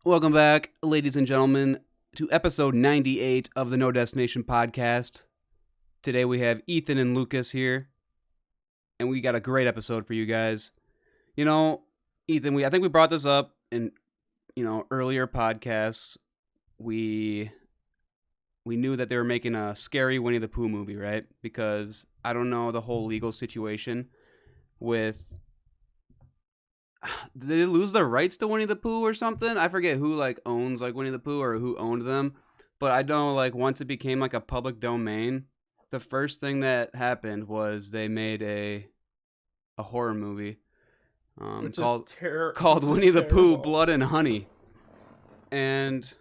Welcome back, ladies and gentlemen, to episode 98 of the No Destination podcast. Today we have Ethan and Lucas here, and we got a great episode for you guys. You know, Ethan, I think we brought this up in, earlier podcasts. We knew that they were making a scary Winnie the Pooh movie, right? Because I don't know the whole legal situation with... Did they lose their rights to Winnie the Pooh or something? I forget who owns Winnie the Pooh or who owned them. But I know once it became a public domain, the first thing that happened was they made a horror movie called Winnie the Pooh Blood and Honey. And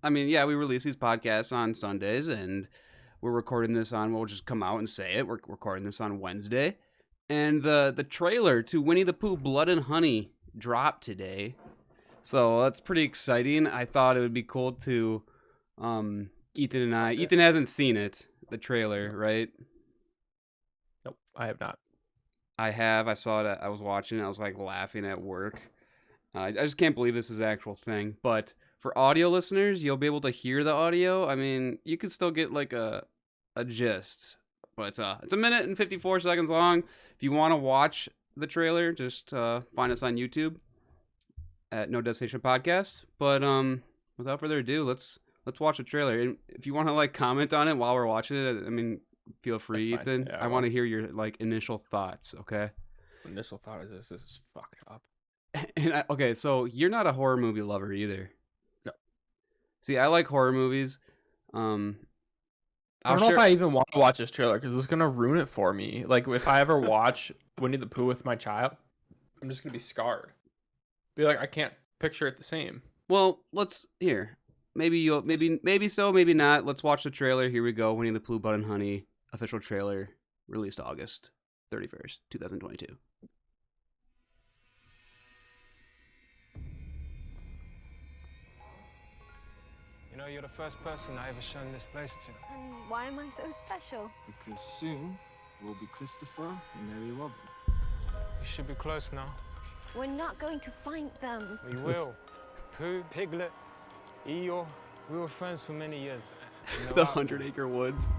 I mean, yeah, we release these podcasts on Sundays, and we're recording this on, we'll just come out and say it, we're recording this on Wednesday. And the trailer to Winnie the Pooh Blood and Honey dropped today. So that's pretty exciting. I thought it would be cool to Ethan and I. Ethan hasn't seen it, the trailer, right? Nope, I have not. I have. I saw it. I was watching it. I was laughing at work. I just can't believe this is an actual thing. But for audio listeners, you'll be able to hear the audio. I mean, you can still get a gist. But it's a minute and 54 seconds long. If you want to watch the trailer, just find us on YouTube at No Destination Podcast. But without further ado, let's watch the trailer. And if you want to comment on it while we're watching it, I mean, feel free, Ethan. Yeah, I want to hear your initial thoughts. Okay. Initial thought is this is fucked up. And okay, so you're not a horror movie lover either. No. See, I like horror movies. I don't know if I even want to watch this trailer because it's gonna ruin it for me. If I ever watch Winnie the Pooh with my child, I'm just gonna be scarred. Be I can't picture it the same. Well, maybe so, maybe not. Let's watch the trailer. Here we go. Winnie the Pooh Blood and Honey official trailer, released August 31st, 2022. You know, you're the first person I ever shown this place to. And why am I so special? Because soon we'll be Christopher and Mary Robin. You should be close now. We're not going to find them. We will. Pooh, Piglet, Eeyore, we were friends for many years. You know the 100-acre woods.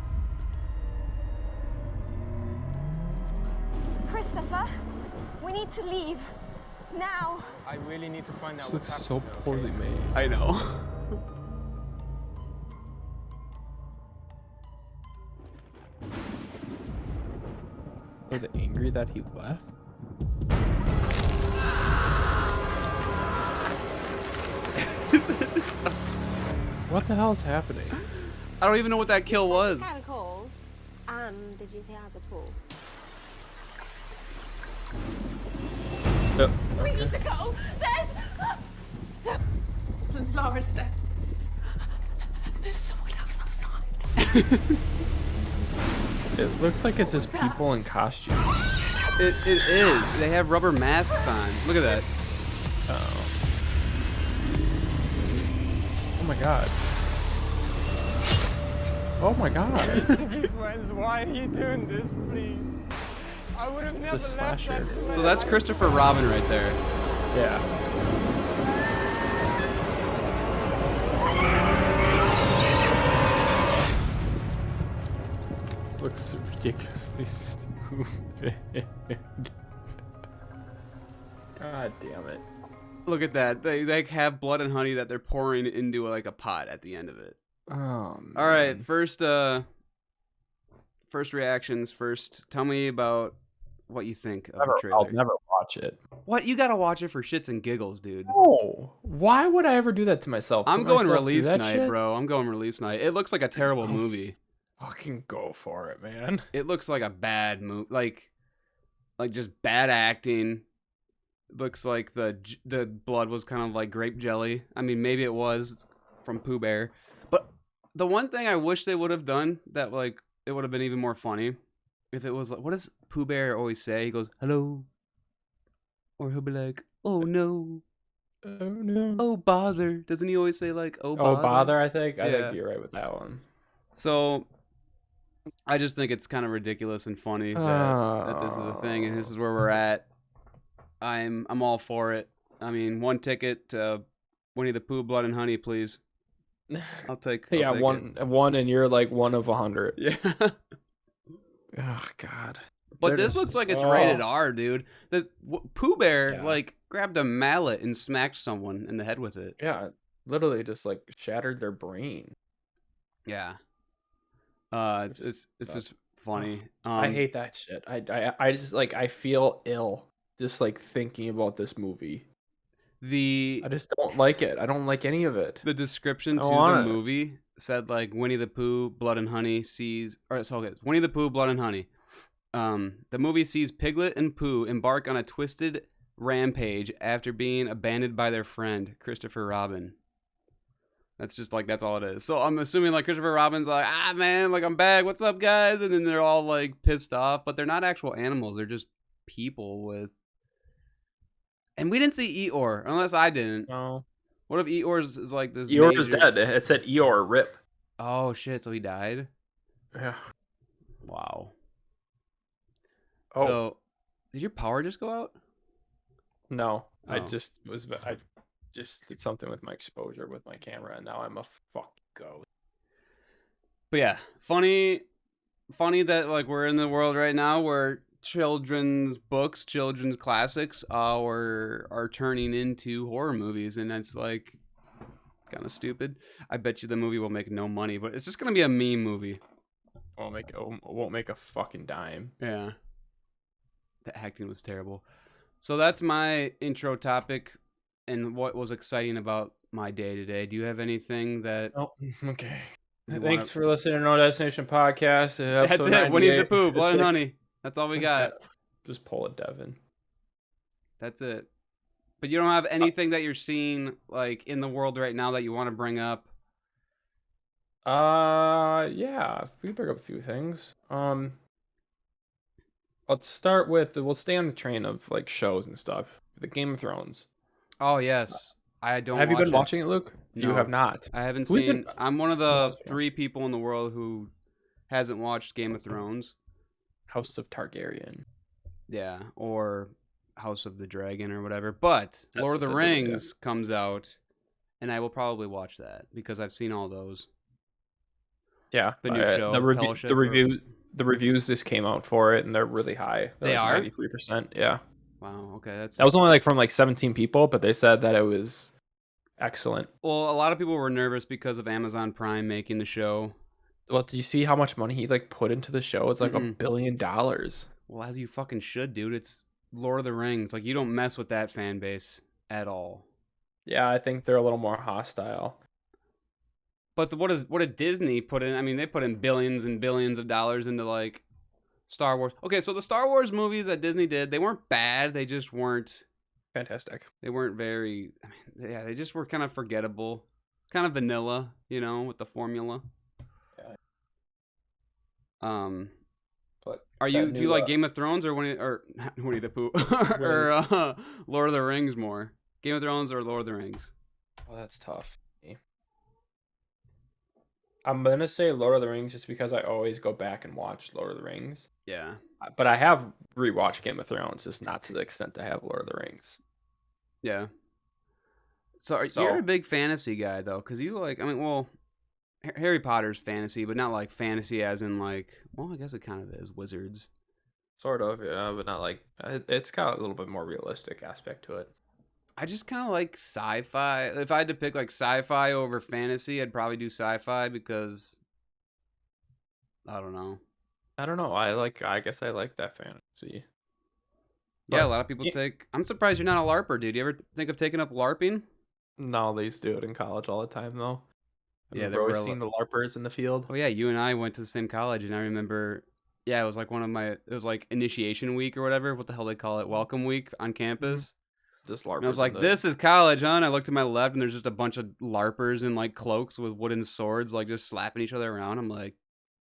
Christopher, we need to leave. Now. I really need to find out This what's looks happening. so poorly made. I know. Are they angry that he left? What the hell is happening? I don't even know what that kill was. Kind of cold. Did you say how's a pool? Okay. We need to go. There's Laura's dead. There's someone else outside. It looks like it's just people in costumes. It is. They have rubber masks on. Look at that. Oh. Oh my god. Oh my god. Friends, why are you doing this, please? I would have never left that slasher. place. So that's Christopher Robin right there. Yeah. This looks ridiculously stupid. God damn it. Look at that. They have blood and honey that they're pouring into a pot at the end of it. Oh, man. All right, first reactions. First, tell me about what you think of the trailer. I'll never watch it. What? You gotta watch it for shits and giggles, dude. No. Why would I ever do that to myself? I'm Put going myself through release that night, shit? bro. I'm going release night. It looks like a terrible movie. Fucking go for it, man. It looks like a bad movie, like just bad acting. Looks like the blood was kind of like grape jelly. I mean, maybe it was from Pooh Bear, but the one thing I wish they would have done that it would have been even more funny if it was what does Pooh Bear always say? He goes hello, or he'll be like, oh no, Oh no. oh bother. Doesn't he always say oh bother? Oh, bother, I think. I Yeah. think you're right with that one. So I just think it's kind of ridiculous and funny that this is a thing and this is where we're at. I'm all for it. I mean, one ticket to Winnie the Pooh, Blood and Honey, please. I'll take. Yeah, I'll take one, and you're like 1 of 100. it. Yeah. Oh God. But They're this just- looks like it's rated oh. R, dude. The Pooh Bear Yeah. like grabbed a mallet and smacked someone in the head with it. Yeah, literally just like shattered their brain. Yeah. It's just funny. I hate that shit. I just like I feel ill just like thinking about this movie. the I just don't like it. I don't like any of it. the description I to the want it. movie said like Winnie the Pooh, Blood and Honey sees, or it's okay. Winnie the Pooh, Blood and Honey. The movie sees Piglet and Pooh embark on a twisted rampage after being abandoned by their friend Christopher Robin. That's just like that's all it is. So I'm assuming like Christopher Robin's like, man, like I'm back. What's up, guys? And then they're all like pissed off, but they're not actual animals. They're just people with. And we didn't see Eeyore, unless I didn't. No. What if Eeyore is like this? Eeyore is major- dead. It said Eeyore rip. Oh shit! So he died. Yeah. Wow. Oh. So, did your power just go out? No. I Oh. just did something with my exposure with my camera, and now I'm a fuck ghost. But yeah, funny that like we're in the world right now where children's books, children's classics are turning into horror movies, and that's like kind of stupid. I bet you the movie will make no money, but it's just gonna be a meme movie. Won't make a fucking dime. Yeah, the acting was terrible. So that's my intro topic, and what was exciting about my day today. Do you have anything that? Oh, okay. You Thanks for listening to No Destination Podcast. That's it. Winnie the Pooh, Blood and Honey. That's all we got. Just pull it, Devin. That's it. But you don't have anything that you're seeing like in the world right now that you want to bring up? Yeah, we bring up a few things. Let's start with we'll stay on the train of like shows and stuff. The Game of Thrones. Oh yes, I don't. Have you watch been it. watching it, Luke? You No. have not. I haven't Who's seen. been- I'm one of Who the else been 3 people in the world who hasn't watched Game of Thrones. House of Targaryen. Yeah, or House of the Dragon or whatever. But Lord of the what they do, yeah. Rings comes out, and I will probably watch that because I've seen all those. Yeah, The new show, Fellowship, the reviews just came out for it, and they're really high. They They're are? 93%. Yeah, Wow. Okay, that's. that was only like from like 17 people, but they said that it was excellent. Well, a lot of people were nervous because of Amazon Prime making the show. Well, do you see how much money he like put into the show? It's like $1 billion. Well, as you fucking should, dude. It's Lord of the Rings. Like, you don't mess with that fan base at all. Yeah, I think they're a little more hostile. But what did Disney put in? I mean, they put in billions and billions of dollars into, like, Star Wars. Okay, so the Star Wars movies that Disney did, they weren't bad. They just weren't... Fantastic. They weren't very... I mean, yeah, they just were kind of forgettable. Kind of vanilla, you know, with the formula. Yeah. But that do you new, like Game of Thrones or not Winnie the Pooh or Lord of the Rings more? Game of Thrones or Lord of the Rings? Oh, that's tough. I'm gonna say Lord of the Rings just because I always go back and watch Lord of the Rings. Yeah. But I have rewatched Game of Thrones, just not to the extent I have Lord of the Rings. Yeah. So you're a big fantasy guy though, because you like. I mean, well, Harry Potter's fantasy, but not like fantasy as in like. Well, I guess it kind of is wizards. Sort of, yeah, but not like it's got a little bit more realistic aspect to it. I just kind of like sci-fi. If I had to pick like sci-fi over fantasy, I'd probably do sci-fi because I don't know. I guess I like that fantasy. Yeah, But- a lot of people take. I'm surprised you're not a LARPer, dude. You ever think of taking up LARPing? No, they used to do it in college all the time though. Yeah, I've they're always real- seen the LARPers in the field. Oh yeah, you and I went to the same college, and I remember. Yeah, it was like it was like initiation week or whatever. What the hell they call it? Welcome week on campus. Just LARPers. And I was like, this is college, huh? And I looked to my left, and there's just a bunch of LARPers in like cloaks with wooden swords, like just slapping each other around. I'm like,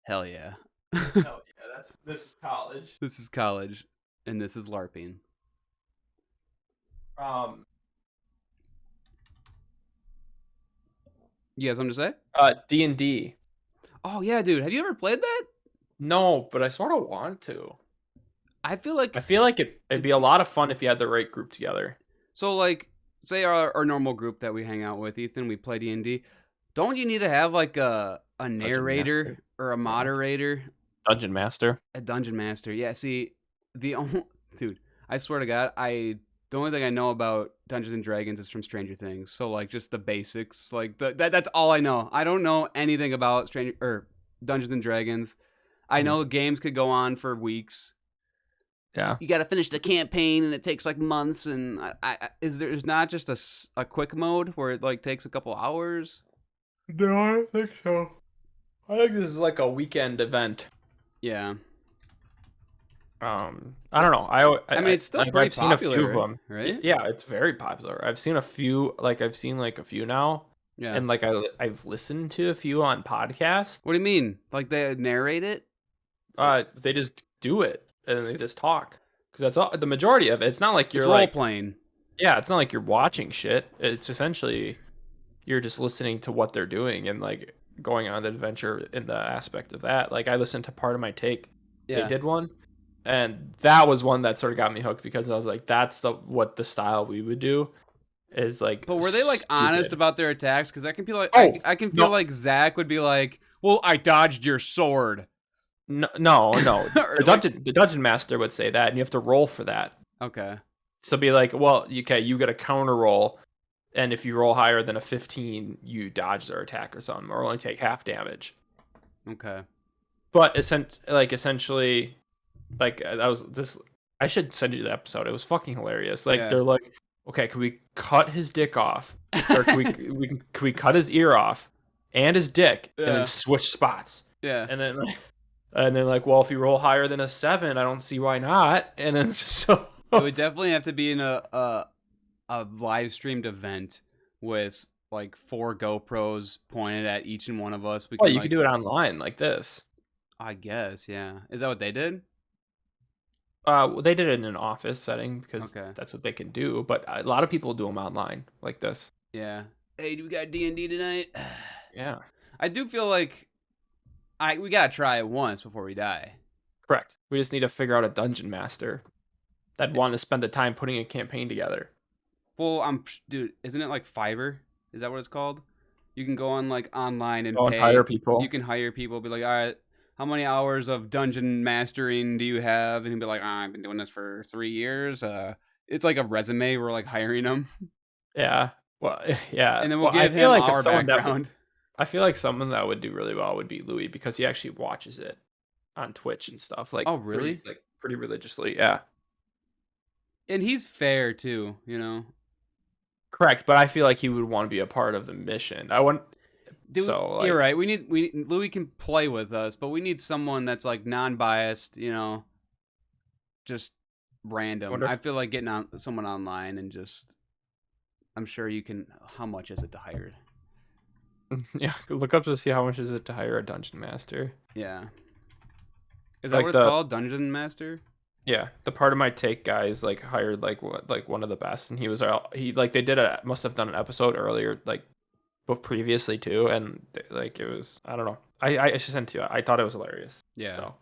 hell yeah. Hell yeah, this is college. This is college, and this is LARPing. You got something to say? D&D. Oh yeah, dude. Have you ever played that? No, but I sort of want to. I feel like I feel like it'd be a lot of fun if you had the right group together. so. Like say our normal group that we hang out with, Ethan, we play D&D. Don't you need to have like a narrator master. or a moderator? Dungeon Master. A dungeon master. Yeah, see, the only dude, I swear to God, the only thing I know about Dungeons and Dragons is from Stranger Things. So like just the basics, like that's all I know. I don't know anything about Dungeons and Dragons. I know games could go on for weeks. Yeah. You got to finish the campaign, and it takes like months. And there's not just a quick mode where it like takes a couple hours? No, I don't think so. I think this is like a weekend event. Yeah. I don't know. I mean, it's still pretty I've seen a few popular, of them, right? Yeah, it's very popular. I've seen a few. Like I've seen like a few now, Yeah. and like I've listened to a few on podcasts. What do you mean? Like they narrate it? They just do it and they just talk because that's all. The majority of it. It's not like you're It's role like playing. Yeah, it's not like you're watching shit. It's essentially you're just listening to what they're doing and like going on the adventure in the aspect of that. Like I listened to Part of My Take. Yeah. They did one. And that was one that sort of got me hooked because I was like, that's what the style we would do is like. But were they like honest stupid. about their attacks? Because I can feel like Oh, I can feel no. like Zach would be like, "Well, I dodged your sword." No. Or The dungeon master would say that, and you have to roll for that. Okay. So be like, well, okay, you get a counter roll, and if you roll higher than a 15, you dodge their attack or something, or only take half damage. Okay. But essentially, like that was this. I should send you the episode. It was fucking hilarious. Like Yeah. they're like, okay, can we cut his dick off, or can we cut his ear off and his dick, and Yeah. then switch spots? Yeah. And then like, well, if you roll higher than a 7, I don't see why not. And then so It would definitely have to be in a live streamed event with like 4 GoPros pointed at each and one of us. well, you could do it online like this. I guess, yeah. Is that what they did? They did it in an office setting because Okay. that's what they can do. But a lot of people do them online like this. Yeah. Hey, do we got D&D tonight? Yeah, I do feel like we gotta try it once before we die. correct. We just need to figure out a dungeon master that want to spend the time putting a campaign together. Well, dude, isn't it like Fiverr? Is that what it's called? You can go on like online and Go and pay. hire people. You can hire people. Be like, all right, how many hours of dungeon mastering do you have? And he'll be like, I've been doing this for 3 years. It's like a resume. We're like hiring them, Yeah. Well, yeah. and then we'll I give feel him like our someone that would- background. I feel like someone that would do really well would be Louis because he actually watches it on Twitch and stuff. Like, Oh, really? Pretty religiously. Yeah. And he's fair too, you know. Correct, but I feel like he would want to be a part of the mission. I want. Dude, So, you're like- right. Louis can play with us, but we need someone that's like non-biased, you know, just random. Wonder if- I feel like getting on someone online and just, I'm sure you can. How much is it to hire? Yeah, look up to see how much is it to hire a dungeon master. Yeah. Is that Like what it's the- called? Dungeon Master? Yeah, the Part of My Take guys like hired like one of the best, and he must have done an episode earlier but previously too, and like it was I don't know. I should send it to you. I thought it was hilarious. Yeah. So,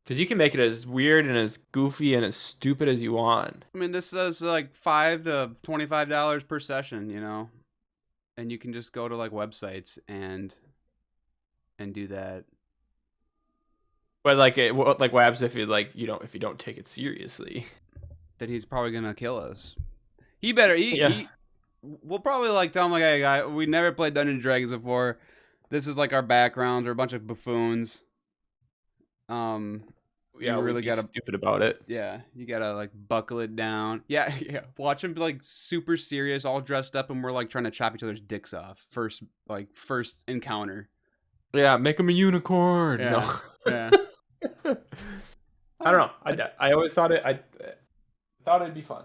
because you can make it as weird and as goofy and as stupid as you want. I mean, this is like $5 to $25 per session, you know, and you can just go to like websites and do that. But like what happens if if you don't take it seriously? Then he's probably gonna kill us. He better. Yeah. We'll probably like tell him like, hey, guy, we never played Dungeons and Dragons before. This is like our backgrounds. We're a bunch of buffoons. Yeah, you really be gotta. stupid about it. Yeah, you gotta like buckle it down. Yeah, yeah. Watch him be like super serious, all dressed up, and we're like trying to chop each other's dicks off. First encounter. Yeah, make him a unicorn. Yeah. No. Yeah. I don't know. I always thought I thought it'd be fun.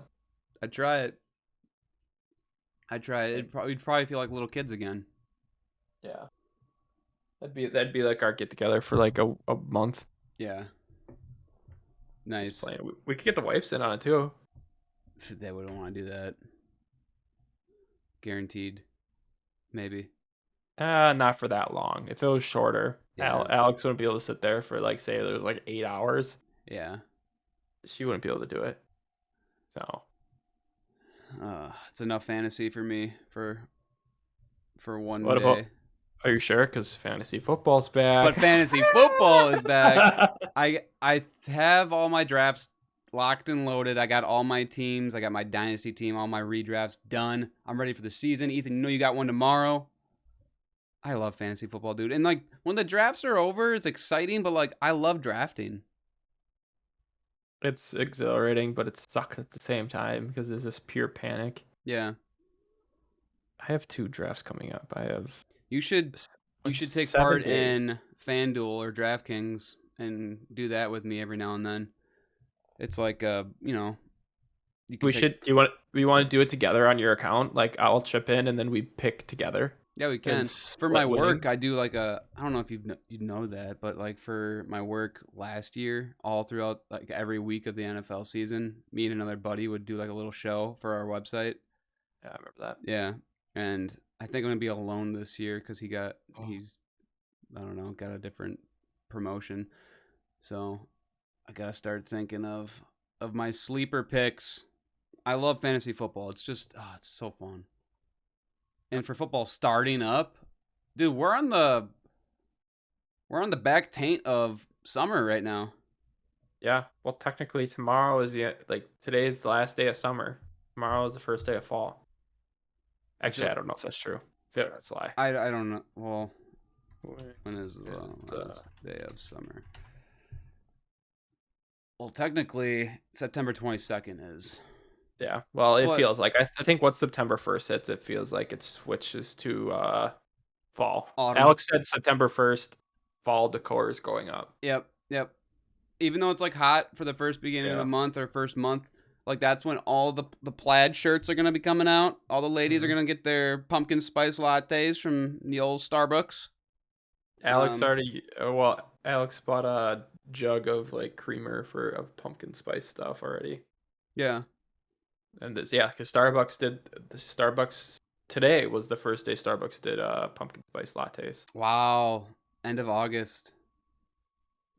I'd try it. We'd probably feel like little kids again. Yeah. That'd be like our get together for like a month. Yeah. Just Nice. playing. We could get the wives in on it too. They wouldn't want to do that. Guaranteed. Maybe. Not for that long. If it was shorter, Yeah. Alex wouldn't be able to sit there for like say there was like 8 hours. Yeah. She wouldn't be able to do it. So It's enough fantasy for me for one What day. about? Are you sure? Because fantasy football's back. But fantasy football is back. I have all my drafts locked and loaded. I got all my teams. I got my dynasty team, all my redrafts done. I'm ready for the season. Ethan, you know you got one tomorrow. I love fantasy football, dude. And like when the drafts are over, it's exciting, but like I love drafting. It's exhilarating, but it sucks at the same time because there's this pure panic. Yeah. I have 2 drafts coming up. I have You should like take 7 part days. in FanDuel or DraftKings and do that with me every now and then. It's like you know, you can We pick- should. Do you want? We want to do it together on your account. Like I'll chip in and then we pick together. Yeah, we can. and For my split work, winnings. I do like I don't know if you know that, but like for my work last year, all throughout like every week of the NFL season, me and another buddy would do like a little show for our website. Yeah, I remember that. Yeah, and I think I'm gonna be alone this year because he's I don't know, got a different promotion, so I gotta start thinking of my sleeper picks. I love fantasy football. It's just it's so fun. And for football starting up, dude, we're on the back taint of summer right now. Yeah. Well, technically, tomorrow is today is the last day of summer. Tomorrow is the first day of fall. Actually, I don't know if that's true. I feel like that's a lie. I don't know. Well, when is the last day of summer? Well, technically, September 22nd is. Yeah. Well, it What? feels like I think once September 1st hits, it feels like it switches to fall. Autumn. Alex said September 1st, fall decor is going up. Yep. Even though it's like hot for the first beginning of Yeah. the month or first month, like that's when all the plaid shirts are gonna be coming out. All the ladies are gonna get their pumpkin spice lattes from the old Starbucks. Alex Alex bought a jug of like creamer of pumpkin spice stuff already. Yeah. And because Starbucks today was the first day Starbucks did pumpkin spice lattes. Wow. End of August.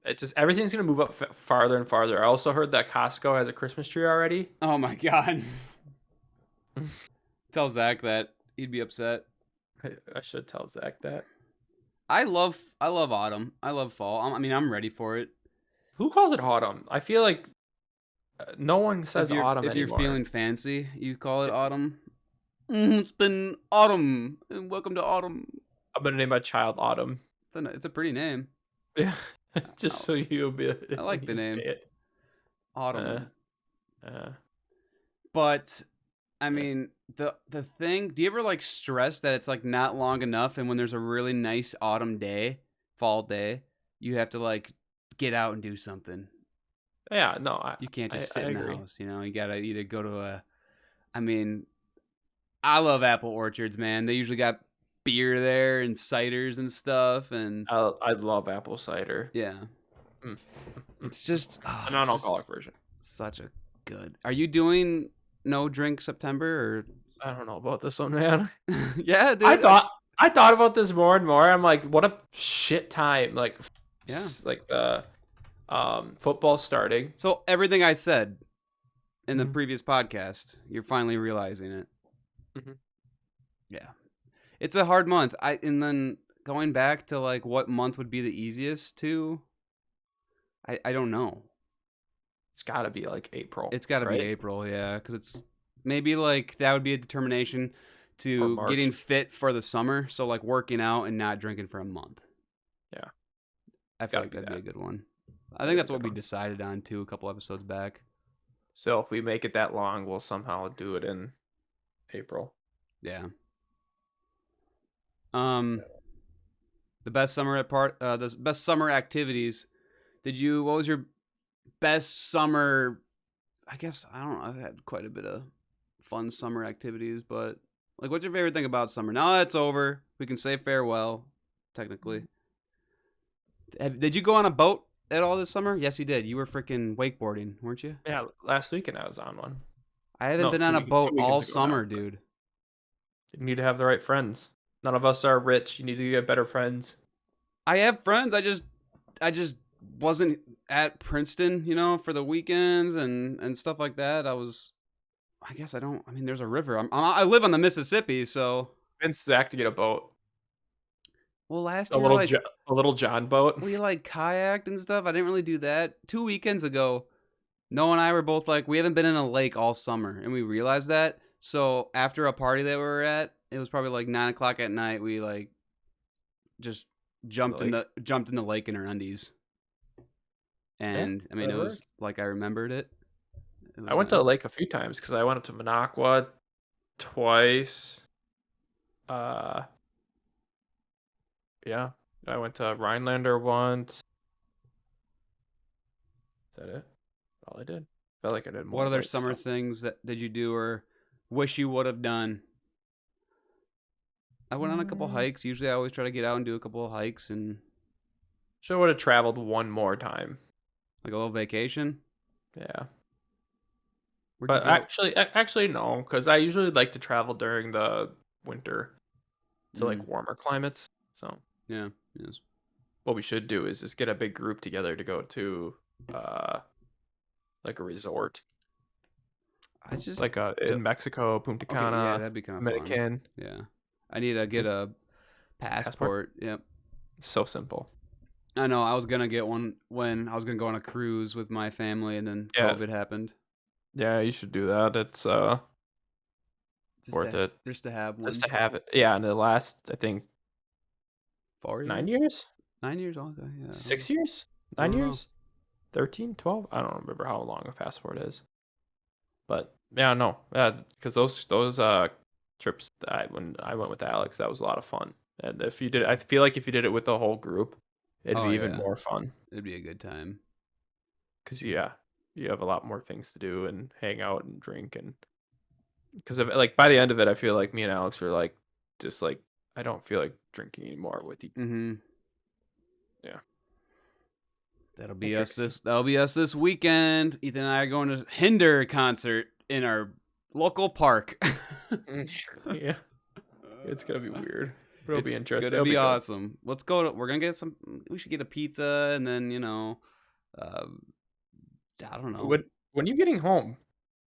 It just everything's gonna move up farther and farther. I also heard that Costco has a Christmas tree already. Oh my god. Tell Zach that. He'd be upset. I should tell Zach that. I love autumn. I love fall. I'm ready for it. Who calls it autumn? I feel like no one says autumn If you're anymore. feeling fancy, you call it autumn. It's been autumn, and welcome to autumn. I'm gonna name my child Autumn. It's a pretty name. Yeah, just so you'll be. I like the you say name. it. Autumn. Uh, But I mean, the thing, do you ever like stress that it's like not long enough, and when there's a really nice autumn day, fall day, you have to like get out and do something. yeah, no, You can't just I sit in the agree. house, you know. You gotta either go to I love apple orchards, man. They usually got beer there and ciders and stuff, and I love apple cider. yeah, Mm. it's just A non-alcoholic version. such a good. Are you doing no drink September I don't know about this one, man. or? Yeah, dude. I thought about this more and more. I'm like, what a shit time. Like, Yeah. like the football starting. So everything I said in the Mhm. previous podcast, you're finally realizing it. Mhm. Yeah, it's a hard month. And then going back to like what month would be the easiest to. I don't know. It's got to be like April. It's got to right? be April, yeah, because it's maybe like that would be a determination Or to March. getting fit for the summer. So like working out and not drinking for a month. Yeah. I feel Gotta like be that'd be a that. good one. I That think is a that's what good we one. decided on too a couple episodes back. So if we make it that long, we'll somehow do it in April. Yeah. The best summer the best summer activities. What was your best summer? I guess I don't know. I've had quite a bit of fun summer activities, but like, what's your favorite thing about summer? Now that it's over, we can say farewell. Technically, did you go on a boat at all this summer? Yes, you did. You were freaking wakeboarding, weren't you? Yeah, last weekend I was on one. I haven't No, been 2 on a week- boat 2 weekends all ago now. summer, dude. You need to have the right friends. None of us are rich. You need to get better friends. I have friends. I just wasn't at Princeton, for the weekends and stuff like that. I was I guess I don't. I mean, there's a river. I live on the Mississippi, so. Convince Zach to get a boat, Well, last a year, little like, a little John boat. we like kayaked and stuff. I didn't really do that. 2 weekends ago, Noah and I were both like, we haven't been in a lake all summer, and we realized that. So after a party that we were at, it was probably like 9 o'clock at night. We like just jumped in the lake in our undies, and I mean, it that'd was like I remembered it. It I was went to a nice. lake a few times because I went up to Minocqua twice. Yeah, I went to Rhinelander once. Is that it? All I did. Felt like I did more. What other lake summer stuff. things that did you do or wish you would have done? I went on a couple hikes. Usually, I always try to get out and do a couple of hikes and Sure would have traveled one more time. like a little vacation. Yeah. Where'd But you go? actually no, because I usually like to travel during the winter to like warmer climates. So Yeah, yes. what we should do is just get a big group together to go to like a resort, I just like in Mexico, Punta okay, yeah, Cana, that'd be kind of fun. Dominican. Yeah, I need to get Just a passport. Yep. It's so simple. I know. I was gonna get one when I was gonna go on a cruise with my family, and then Yeah. COVID happened. Yeah, you should do that. It's Just worth to, it. just to have one. Just to have it. Yeah, in the last I think 4 9 years? years? 9 years? Okay, yeah. 6 years? I 9 don't know. years? 13, 12? I don't remember how long a passport is. But yeah, no. Yeah, because those trips that when I went with Alex, that was a lot of fun. And if you did, I feel like if you did it with the whole group, it'd Oh, be even yeah. more fun. It'd be a good time. Because yeah, you have a lot more things to do and hang out and drink and because of like by the end of it, I feel like me and Alex were like just like I don't feel like drinking anymore with you. Mm-hmm. Yeah. That'll be us this weekend. Ethan and I are going to Hinder concert in our local park. Yeah, it's gonna be weird. But it'll be interesting. It's gonna be awesome. Let's go. We're gonna get some. We should get a pizza and then I don't know. When are you getting home?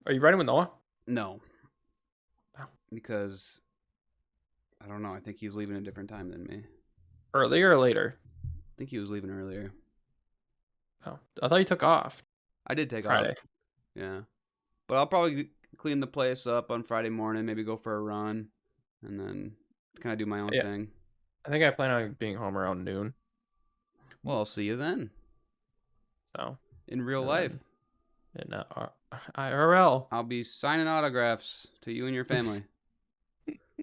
Are you riding with Noah? No, Oh. because I don't know. I think he's leaving a different time than me. Earlier or later? I think he was leaving earlier. Oh, I thought you took off I did take Friday. off. Yeah, but I'll probably clean the place up on Friday morning. Maybe go for a run, and then kind of do my own Yeah. thing. I think I plan on being home around noon. Well, I'll see you then So in real And life. in IRL. I'll be signing autographs to you and your family.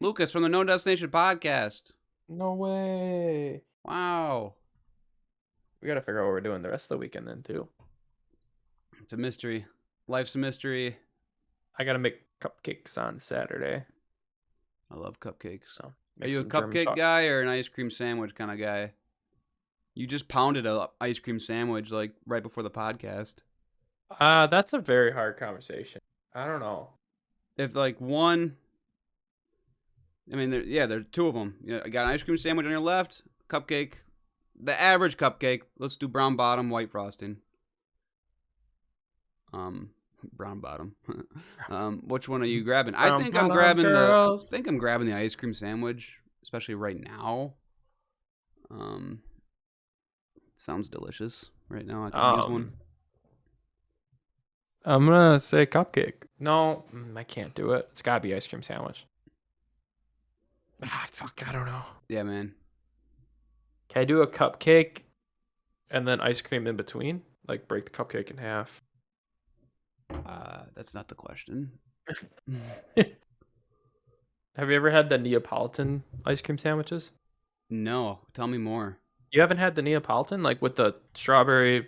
Lucas from the No Destination podcast. No way. Wow. We gotta figure out what we're doing the rest of the weekend then too. It's a mystery. Life's a mystery. I gotta make cupcakes on Saturday. I love cupcakes. So Are make you a some German cupcake chocolate. guy or an ice cream sandwich kind of guy? You just pounded a ice cream sandwich like right before the podcast. That's a very hard conversation. I don't know. If like one, I mean, there are two of them. I got an ice cream sandwich on your left, cupcake, the average cupcake. Let's do brown bottom, white frosting. Brown bottom. Which one are you grabbing? I Brown think I'm bottom grabbing girls. I think I'm grabbing the ice cream sandwich, especially right now. Sounds delicious right now. I could use one. I'm gonna say cupcake. No, I can't do it. It's gotta be ice cream sandwich. Fuck, I don't know. Yeah, man. Can I do a cupcake and then ice cream in between? Like break the cupcake in half. That's not the question. Have you ever had the Neapolitan ice cream sandwiches? No, tell me more. You haven't had the Neapolitan, like with the strawberry,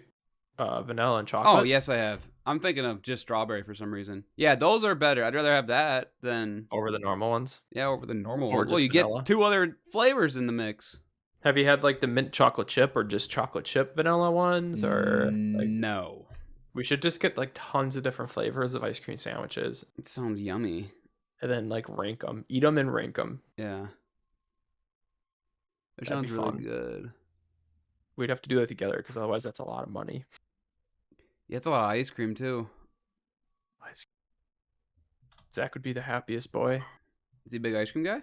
vanilla, and chocolate? Oh, yes, I have. I'm thinking of just strawberry for some reason. Yeah, those are better. I'd rather have that than Over the normal ones? over the normal Or one. Well, just you vanilla? get two other flavors in the mix. Have you had like the mint chocolate chip or just chocolate chip vanilla ones? Or like No. we should just get like tons of different flavors of ice cream sandwiches It sounds yummy. and then like rank them, eat them and rank them. Yeah. It That'd be sounds really fun. good. We'd have to do that together because otherwise that's a lot of money. Yeah, it's a lot of ice cream too. Zach would be the happiest boy. Is he a big ice cream guy?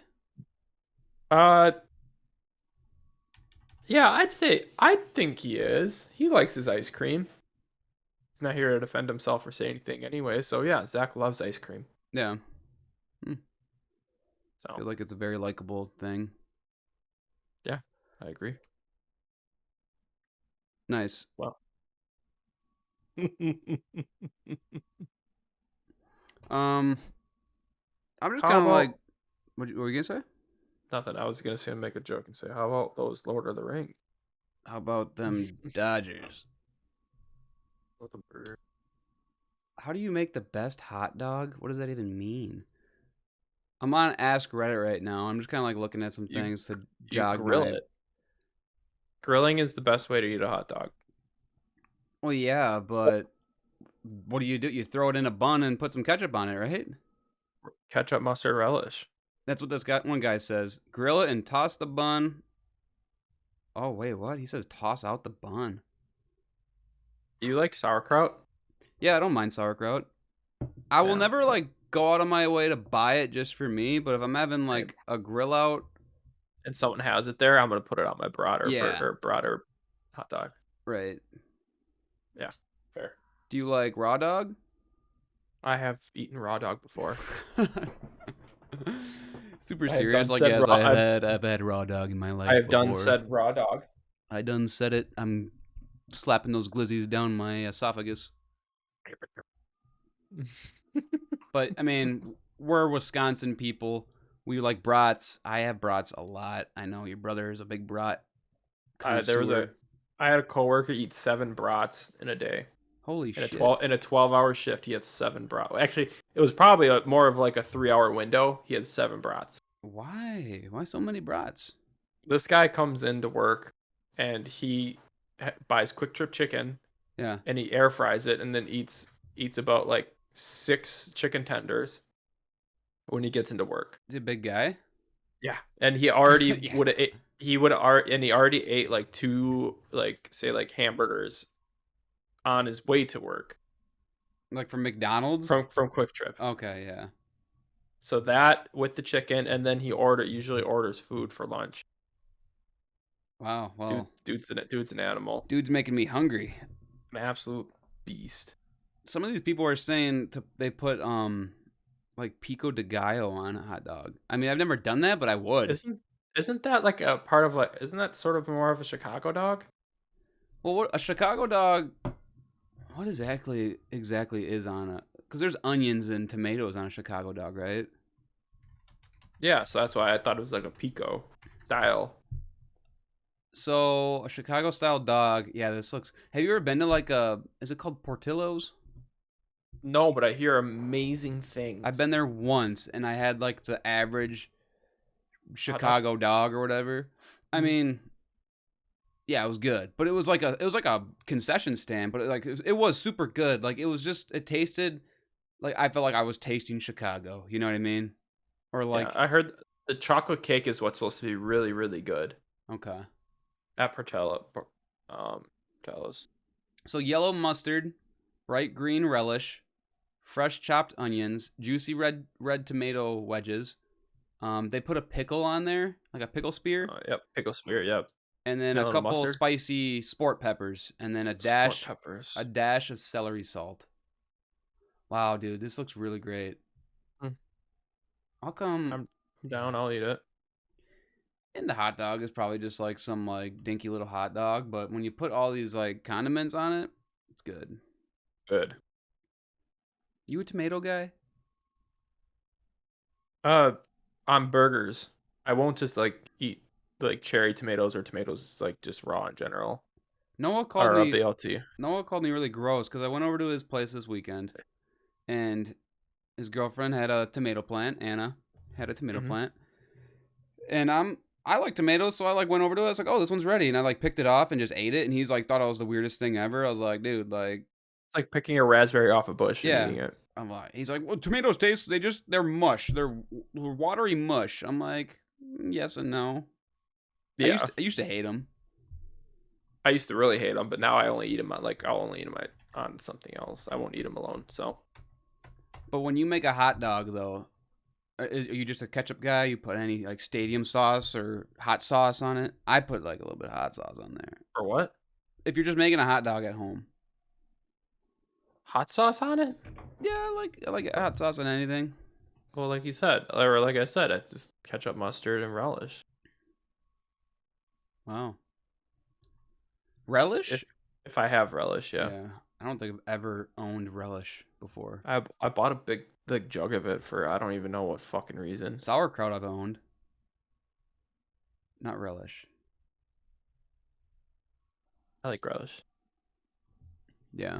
Yeah, I think he is. He likes his ice cream. He's not here to defend himself or say anything anyway. So yeah, Zach loves ice cream. Yeah. I So feel like it's a very likable thing. yeah, I agree. Nice. Well. I'm just How kind of about- like, what were you gonna say? Nothing. I was gonna say make a joke and say, how about those Lord of the Rings? How about them Dodgers? With a burger. How do you make the best hot dog? What does that even mean? I'm on Ask Reddit right now. I'm just kind of like looking at some You- things to You jog grill my. it. Grilling is the best way to eat a hot dog. Well, yeah, but what do? You throw it in a bun and put some ketchup on it, right? Ketchup, mustard, relish. That's what this guy, one guy says. Grill it and toss the bun. Oh wait, what? He says toss out the bun. Do you like sauerkraut? Yeah, I don't mind sauerkraut. I will Yeah. never like go out of my way to buy it just for me, but if I'm having like a grill out, And someone has it there, I'm gonna put it on my broader Yeah. broader hot dog. right? Fair. Do you like raw dog? I have eaten raw dog before. Super I have serious, done like said yes, raw- I've had raw dog in my life. I have done before. said raw dog. I done said it. I'm slapping those glizzies down my esophagus. But I mean, we're Wisconsin people. We like brats. I have brats a lot. I know your brother is a big brat. I had a coworker eat 7 brats in a day. Holy In a shit. 12-hour shift, he had 7 brats. Actually, it was probably more of like a 3-hour window. He had 7 brats. Why? Why so many brats? This guy comes into work and he buys Quick Trip chicken Yeah. and he air fries it and then eats about like 6 chicken tenders when he gets into work. Is he a big guy? Yeah, and he already Yeah. would have. He already ate like 2 like hamburgers on his way to work Like from McDonald's? from Quick Trip. Okay, yeah. So that with the chicken, and then he usually orders food for lunch. Wow. Well, Dude's an animal, dude's making me hungry. an absolute beast. Some of these people are saying they put like pico de gallo on a hot dog. I mean, I've never done that, but I would. Isn't that like a part of like? Isn't that sort of more of a Chicago dog? Well, what a Chicago dog? What exactly is on it? Because there's onions and tomatoes on a Chicago dog, right? Yeah, so that's why I thought it was like a pico style. So a Chicago style dog. Yeah, this looks. Have you ever been to like a? Is it called Portillos? No, but I hear amazing things. I've been there once, and I had like the average Chicago dog or whatever. I mean, yeah, it was good, but it was like a concession stand, but it was super good. Like it tasted like I felt like I was tasting Chicago. You know what I mean? Or like I heard the chocolate cake is what's supposed to be really, really good okay. at Portillo's. So yellow mustard, bright green relish, fresh chopped onions, juicy red tomato wedges. They put a pickle on there, like a pickle spear, Yep, pickle spear. Yep, and then and a a little couple mustard. spicy sport peppers, and then a Sport dash peppers. of celery salt. Wow, dude, this looks really great. Hmm. How come I'm down. I'll eat it. in the hot dog is probably just like some like dinky little hot dog, but when you put all these like condiments on it, it's good. Good. You a tomato guy? On burgers, I won't just like eat like cherry tomatoes or tomatoes like just raw in general. Noah Or called up me. the LT. Noah called me really gross because I went over to his place this weekend, and his girlfriend had a tomato plant. Anna had a tomato Mhm. plant, and I like tomatoes, so I like went over to it. I was like, "Oh, this one's ready," and I like picked it off and just ate it. And he's like, thought it was the weirdest thing ever. I was like, "Dude, like, It's like picking a raspberry off a bush Yeah. and eating it. I'm like," he's like, "Well, tomatoes taste they're mush. They're watery mush." I'm like, "Yes and no." Yeah, I used to hate them. I used to really hate them, but now I only eat them on on something else. I won't eat them alone. So But when you make a hot dog, though, are you just a ketchup guy? You put any like stadium sauce or hot sauce on it? I put like a little bit of hot sauce on there. For what? If you're just making a hot dog at home. Hot sauce on it? Yeah, I like hot sauce on anything. Well, like you said, or like I said, it's just ketchup, mustard, and relish. Wow. Relish? If I have relish, yeah. I don't think I've ever owned relish before. I bought a big jug of it for I don't even know what fucking reason. Sauerkraut I've owned. Not relish. I like relish. Yeah.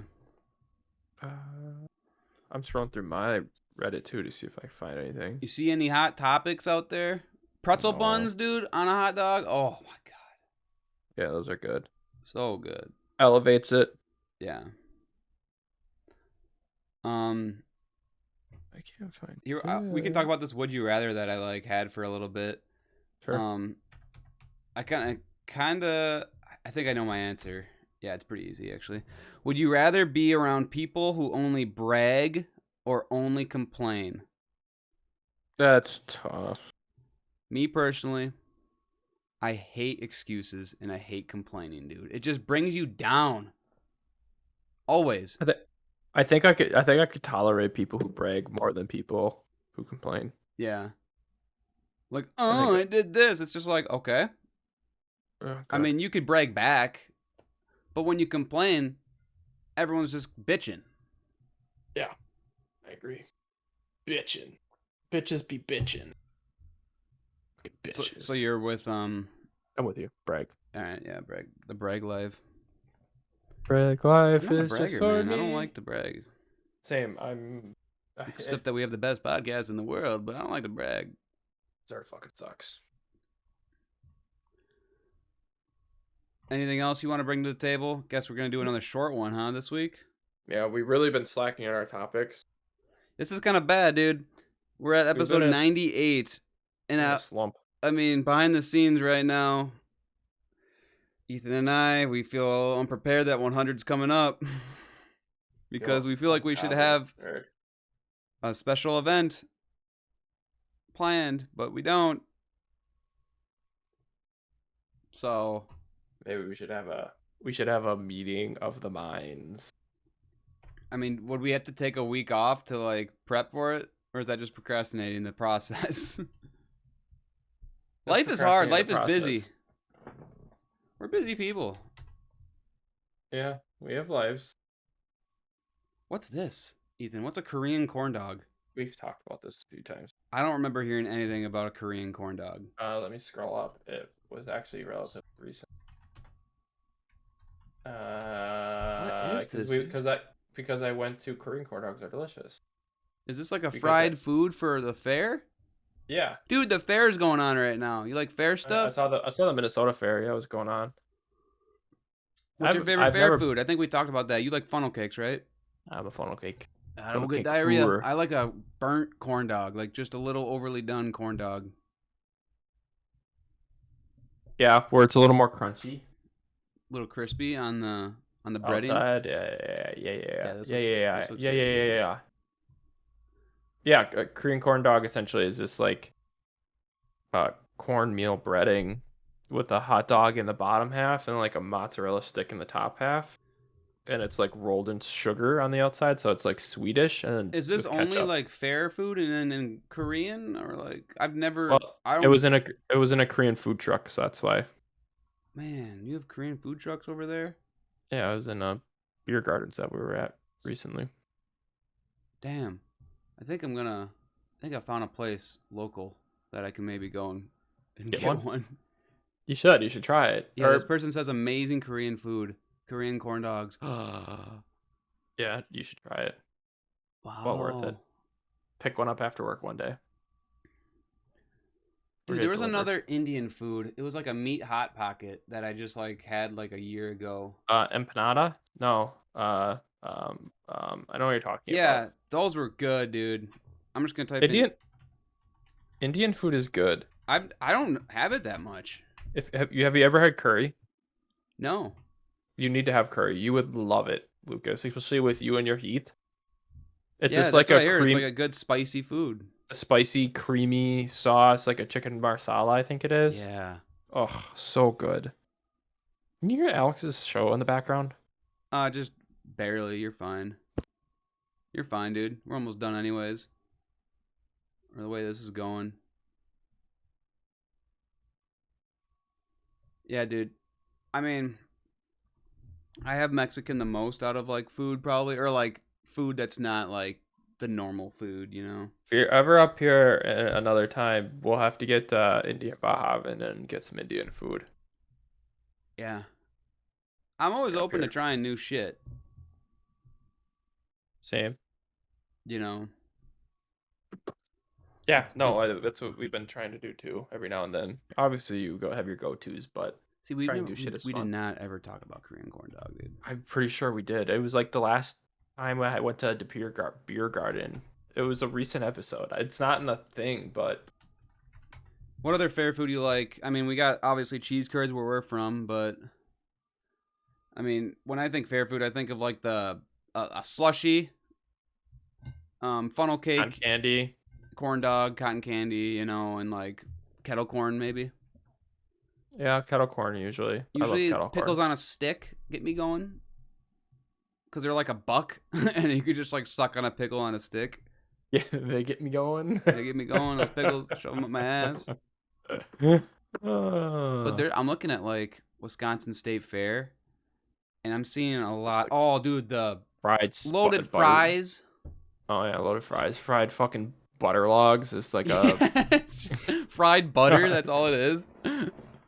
I'm scrolling through my Reddit too to see if I can find anything. You see any hot topics out there? Pretzel No. buns, dude, on a hot dog? Oh my god. Yeah, those are good. So good. Elevates it. Yeah. I can't find Here we can talk about this would you rather that I like had for a little bit. Sure. I kind of I think I know my answer. Yeah, it's pretty easy actually. Would you rather be around people who only brag or only complain? That's tough. Me personally, I hate excuses and I hate complaining, dude. It just brings you down. Always. I think I could tolerate people who brag more than people who complain. Yeah. Like, I think I did this. It's just like, okay. I mean, you could brag back, but when you complain, everyone's just bitching. yeah, I agree. Bitching, bitches be bitching. Bitches. So you're with I'm with you. Brag. all right, yeah, brag. The brag life. Brag I'm life not a is just bragger, for man. me. I don't like to brag. Same. Except that we have the best podcast in the world, but I don't like to brag. Sorry, fucking sucks. Anything else you want to bring to the table? Guess we're gonna do another short one, huh? This week. Yeah, we've really been slacking on our topics. This is kind of bad, dude. We're at episode been a 98, and In a slump. I mean, behind the scenes right now, Ethan and I, we feel unprepared that 100's coming up because we feel like we should have a special event planned, but we don't. So Maybe we should have a meeting of the minds. I mean, would we have to take a week off to like prep for it, or is that just procrastinating the process? Life is hard. Life is busy. We're busy people. Yeah, we have lives. What's this, Ethan? What's a Korean corn dog? We've talked about this a few times. I don't remember hearing anything about a Korean corn dog. Let me scroll up. It was actually relatively recent. What is this, dude? Because I went to Korean corn dogs are delicious. Is this like a Because fried food for the fair? Yeah. Dude, the fair's going on right now. You like fair I stuff? saw the Minnesota fair. Yeah, it was going on. What's your favorite I've fair never- food? I think we talked about that. You like funnel cakes, right? I'm a funnel cake. I have Funnel good cake diarrhea. cooler. I like a burnt corn dog, like just a little overly done corn dog. Yeah, where it's a little more crunchy. A little crispy on the breading. Outside. Yeah. this looks Yeah. pretty good. Yeah, a Korean corn dog essentially is just like cornmeal breading with a hot dog in the bottom half and like a mozzarella stick in the top half. And it's like rolled in sugar on the outside, so it's like Swedish. And Is this with only ketchup. like fair food and then in Korean or like I've never Well, I don't it was in a Korean food truck, so that's why. Man, you have Korean food trucks over there? Yeah, I was in a beer gardens that we were at recently. Damn. I think I found a place local that I can maybe go and Get get one? one. You should try it. Yeah, Or- this person says amazing Korean food. Korean corn dogs. yeah, you should try it. Wow. Well worth it. Pick one up after work one day. Or Dude, get there was delivered. another Indian food. It was like a meat hot pocket that I just like had like a year ago. Empanada? No. I know what you're talking Yeah, about. those were good, dude. I'm just gonna type in. Indian food is good. I don't have it that much. Have you ever had curry? No. You need to have curry. You would love it, Lucas, especially with you and your heat. It's Yeah, just that's like what I a hear. It's cream, like a good spicy food. a spicy, creamy sauce, like a chicken marsala, I think it is. Yeah. Oh, so good. Can you hear Alex's show in the background? Just barely. You're fine. You're fine, dude. We're almost done anyways. Or the way this is going. Yeah, dude. I mean, I have Mexican the most out of like food probably, or like food that's not like the normal food, you know? If you're ever up here another time, we'll have to get Indian Baja and then get some Indian food. Yeah. I'm always Up open to here. trying new shit, Same. you know? Yeah, no, that's what we've been trying to do too, every now and then. Obviously, you go have your go-tos, but See, we trying new shit is did fun. not ever talk about Korean corn dog, dude. I'm pretty sure we did. It was like the last time I went to the beer garden. It was a recent episode. It's not in the thing, but What other fair food you like? I mean, we got obviously cheese curds where we're from, but I mean, when I think fair food, I think of like the a slushy, funnel on cake, candy. corn dog, cotton candy, you know, and like kettle corn maybe. Yeah, kettle corn usually. Usually I love kettle pickles corn. on a stick get me going because they're like a buck, and you could just like suck on a pickle on a stick. Yeah, they get me going. They get me going. Those pickles shove them up my ass. But I'm looking at like Wisconsin State Fair, and I'm seeing a lot. like Oh, dude, the fried loaded butter- fries. Oh yeah, loaded fries, fried fucking butter logs. It's like a It's just fried butter. That's all it is.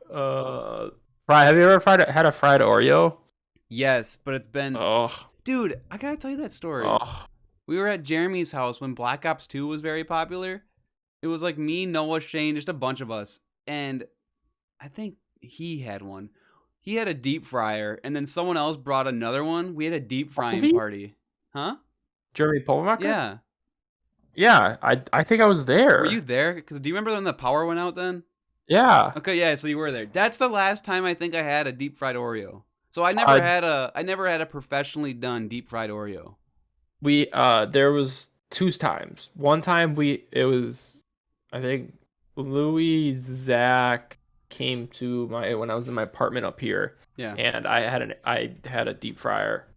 fried. Have you ever had a fried Oreo? Yes, but it's been. Oh, Dude, I gotta tell you that story. oh, We were at Jeremy's house when Black Ops 2 was very popular. It was like me, Noah, Shane, just a bunch of us. And I think he had one. He had a deep fryer, and then someone else brought another one. We had a deep frying Movie? party. Huh? Jeremy Polmacher? Yeah. Yeah, I think I was there. Were you there? Because do you remember when the power went out then? Yeah. Okay, yeah, so you were there. That's the last time I think I had a deep fried Oreo. So I never had a professionally done deep fried Oreo. We there was two times. One time it was, I think Louis Zach came to when I was in my apartment up here. Yeah. And I had a deep fryer,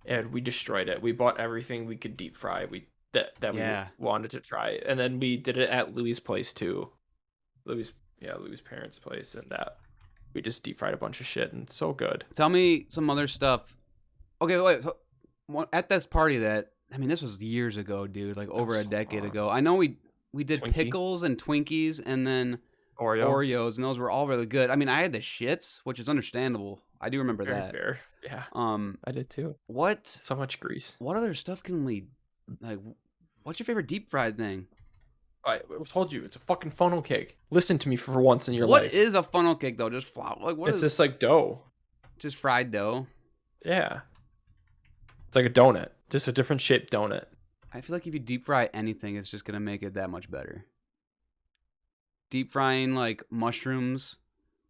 and we destroyed it. We bought everything we could deep fry. That Yeah. we wanted to try, and then we did it at Louis' place too. Louis' parents' place, and that we just deep fried a bunch of shit, and it's so good. Tell me some other stuff. Okay, wait. So, at this party this was years ago, dude, like over was a so decade long. ago. I know we did Twinkie? pickles and Twinkies and then Oreos, and those were all really good. I mean, I had the shits, which is understandable. I do remember Very that. fair. Yeah, Um, I did too. what So much grease. what other stuff can we like? What's your favorite deep fried thing? I told you, it's a fucking funnel cake. Listen to me for once in your What life. is a funnel cake though? Just flour? Like what It's is just like dough. just fried dough? Yeah. It's like a donut, just a different shaped donut. I feel like if you deep fry anything, it's just gonna make it that much better. Deep frying like mushrooms,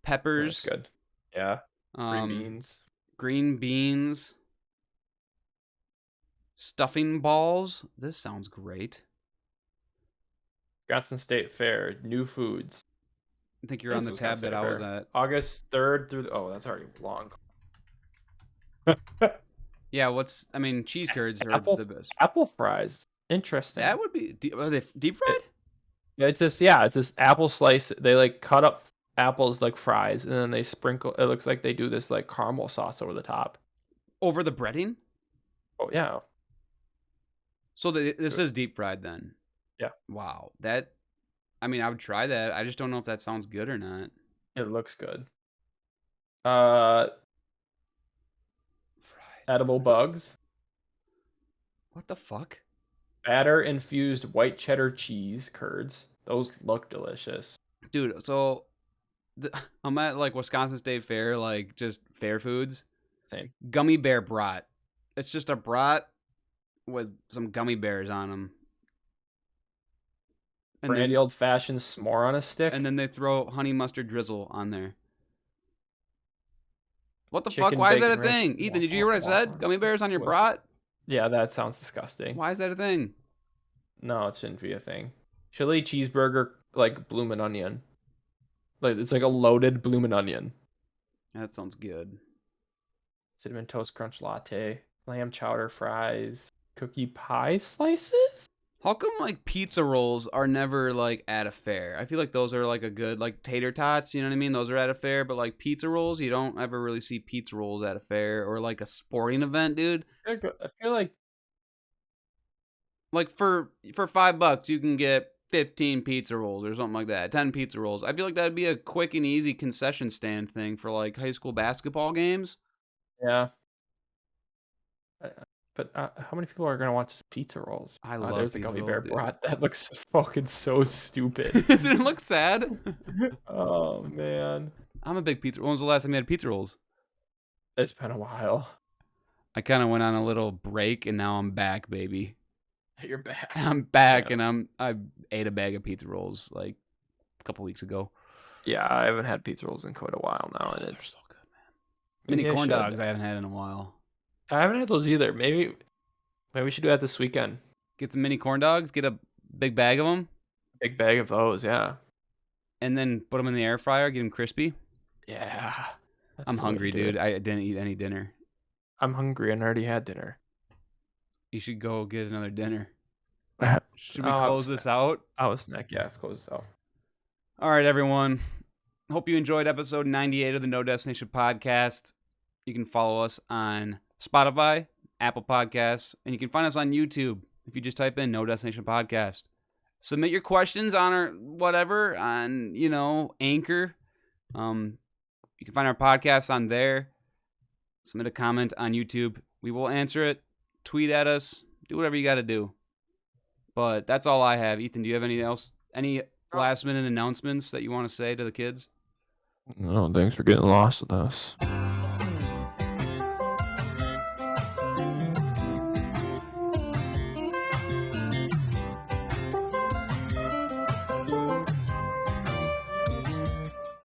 peppers, That's good. Yeah. Green beans. green beans, stuffing balls. This sounds great. Wisconsin State Fair, new foods. I think you're on the This is tab that I was Wisconsin at. August 3rd through that's already long. Yeah, cheese curds are Apple- the best. Apple fries. Interesting. That would be. Are they deep fried? It's just apple slice. They like cut up apples like fries, and then they sprinkle. It looks like they do this like caramel sauce over the top. Over the breading? Oh yeah. So this is deep fried then? Yeah. Wow. I would try that. I just don't know if that sounds good or not. It looks good. Fried. Edible bugs. What the fuck? Batter infused white cheddar cheese curds. Those look delicious. Dude, so I'm at like Wisconsin State Fair, like just fair foods. Same. Gummy bear brat. It's just a brat with some gummy bears on them. Brandy old fashioned s'more on a stick. And then they throw honey mustard drizzle on there. What the fuck? Chicken Why is that a bacon thing? ranch. Ethan, did you hear what I said? Gummy bears on your What's- brat? Yeah, that sounds disgusting. Why is that a thing? No, it shouldn't be a thing. Chili cheeseburger, like bloomin' onion. Like it's like a loaded bloomin' onion. That sounds good. Cinnamon toast crunch latte, lamb chowder fries, cookie pie slices. How come like pizza rolls are never like at a fair? I feel like those are like a good like tater tots, you know what I mean? Those are at a fair, but like pizza rolls, you don't ever really see pizza rolls at a fair or like a sporting event, dude. I feel like Like for $5 you can get 15 pizza rolls or something like that. 10 pizza rolls. I feel like that'd be a quick and easy concession stand thing for like high school basketball games. yeah. But how many people are gonna watch pizza rolls? I love there's the pizza gummy rolls, bear dude. brat. That looks fucking so stupid. Doesn't it look sad? Oh man, I'm a big pizza. When was the last time you had pizza rolls? it's been a while. I kind of went on a little break and now I'm back, baby. You're back. I'm back Yeah. and I ate a bag of pizza rolls like a couple weeks ago. Yeah, I haven't had pizza rolls in quite a while now, and They're it's so good, man. Mini maybe I corn should. dogs I haven't had in a while. I haven't had those either. Maybe we should do that this weekend. Get some mini corn dogs, get a big bag of them, Big bag of those, yeah. and then put them in the air fryer, get them crispy. Yeah. That's I'm the way hungry, to do dude. it. I didn't eat any dinner. I'm hungry and already had dinner. You should go get another dinner. I Should we close this out? was snack. Yeah, let's close this out. All right, everyone. Hope you enjoyed episode 98 of the No Destination Podcast. You can follow us on Spotify, Apple Podcasts, and you can find us on YouTube if you just type in No Destination Podcast. Submit your questions on our whatever on, Anchor. You can find our podcast on there. Submit a comment on YouTube. We will answer it. Tweet at us. Do whatever you got to do. But that's all I have. Ethan, do you have anything else? Any last minute announcements that you want to say to the kids? No, thanks for getting lost with us.